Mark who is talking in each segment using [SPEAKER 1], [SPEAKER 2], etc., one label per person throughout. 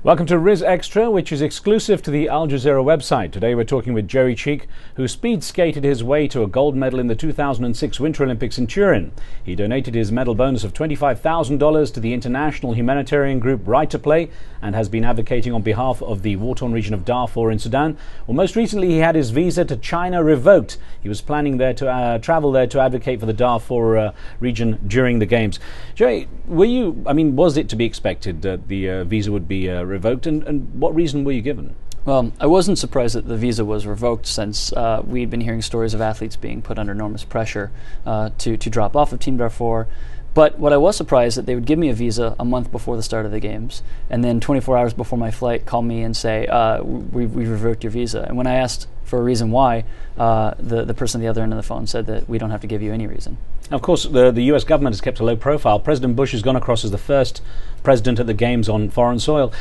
[SPEAKER 1] Welcome to Riz Extra, which is exclusive to the Al Jazeera website. Today we're talking with Jerry Cheek, who speed skated his way to a gold medal in the 2006 Winter Olympics in Turin. He donated his medal bonus of $25,000 to the international humanitarian group Right to Play and has been advocating on behalf of the war-torn region of Darfur in Sudan. Well, most recently he had his visa to China revoked. He was planning there to travel there to advocate for the Darfur region during the Games. Jerry, was it to be expected that the visa would be revoked, and what reason were you given?
[SPEAKER 2] Well, I wasn't surprised that the visa was revoked, since we'd been hearing stories of athletes being put under enormous pressure to drop off of Team Darfur. But what I was surprised that they would give me a visa a month before the start of the Games, and then 24 hours before my flight call me and say, we've revoked your visa. And when I asked for a reason why, the person at the other end of the phone said that we don't have to give you any reason.
[SPEAKER 1] Of course, the US government has kept a low profile. President Bush has gone across as the first president at the Games on foreign soil.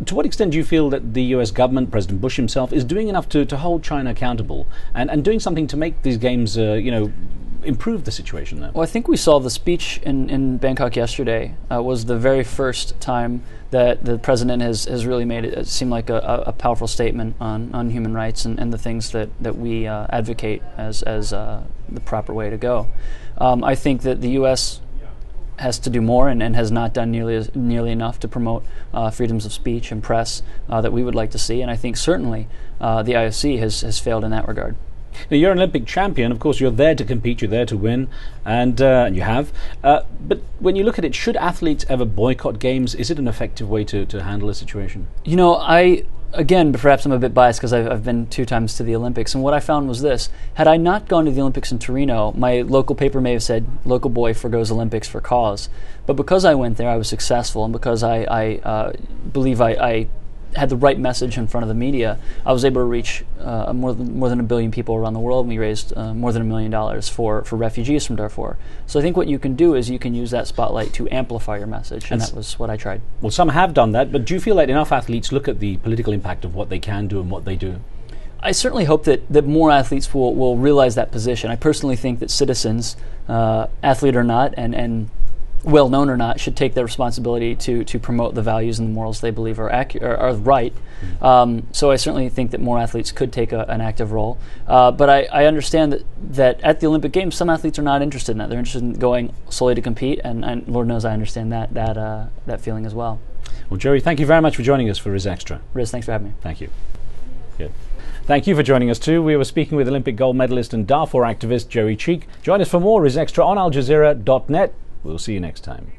[SPEAKER 1] To what extent do you feel that the US government, President Bush himself, is doing enough to hold China accountable and doing something to make these Games, improve the situation there?
[SPEAKER 2] Well, I think we saw the speech in Bangkok yesterday was the very first time that the president has really made it seem like a powerful statement on human rights and the things that we advocate as the proper way to go. I think that the U.S. has to do more and has not done nearly enough to promote freedoms of speech and press that we would like to see, and I think certainly the IOC has failed in that regard.
[SPEAKER 1] Now, you're an Olympic champion. Of course, you're there to compete, you're there to win, and you have. But when you look at it, should athletes ever boycott Games? Is it an effective way to handle a situation?
[SPEAKER 2] You know, again, perhaps I'm a bit biased because I've been 2 times to the Olympics, and what I found was this. Had I not gone to the Olympics in Torino, my local paper may have said, "Local boy forgoes Olympics for cause." But because I went there, I was successful, and because I believe I had the right message in front of the media, I was able to reach more than 1 billion people around the world, and we raised more than $1 million for refugees from Darfur. So I think what you can do is you can use that spotlight to amplify your message, and that was what I tried. Well,
[SPEAKER 1] some have done that, but do you feel like enough athletes look at the political impact of what they can do and what they do?
[SPEAKER 2] I certainly hope that more athletes will realize that position. I personally think that citizens, athlete or not, and well-known or not, should take their responsibility to promote the values and the morals they believe are right. So I certainly think that more athletes could take an active role. But I understand that at the Olympic Games, some athletes are not interested in that. They're interested in going solely to compete, and Lord knows I understand that feeling as well.
[SPEAKER 1] Well, Jerry, thank you very much for joining us for Riz Extra.
[SPEAKER 2] Riz, thanks for having me.
[SPEAKER 1] Thank you. Good. Thank you for joining us too. We were speaking with Olympic gold medalist and Darfur activist Jerry Cheek. Join us for more Riz Extra on aljazeera.net. We'll see you next time.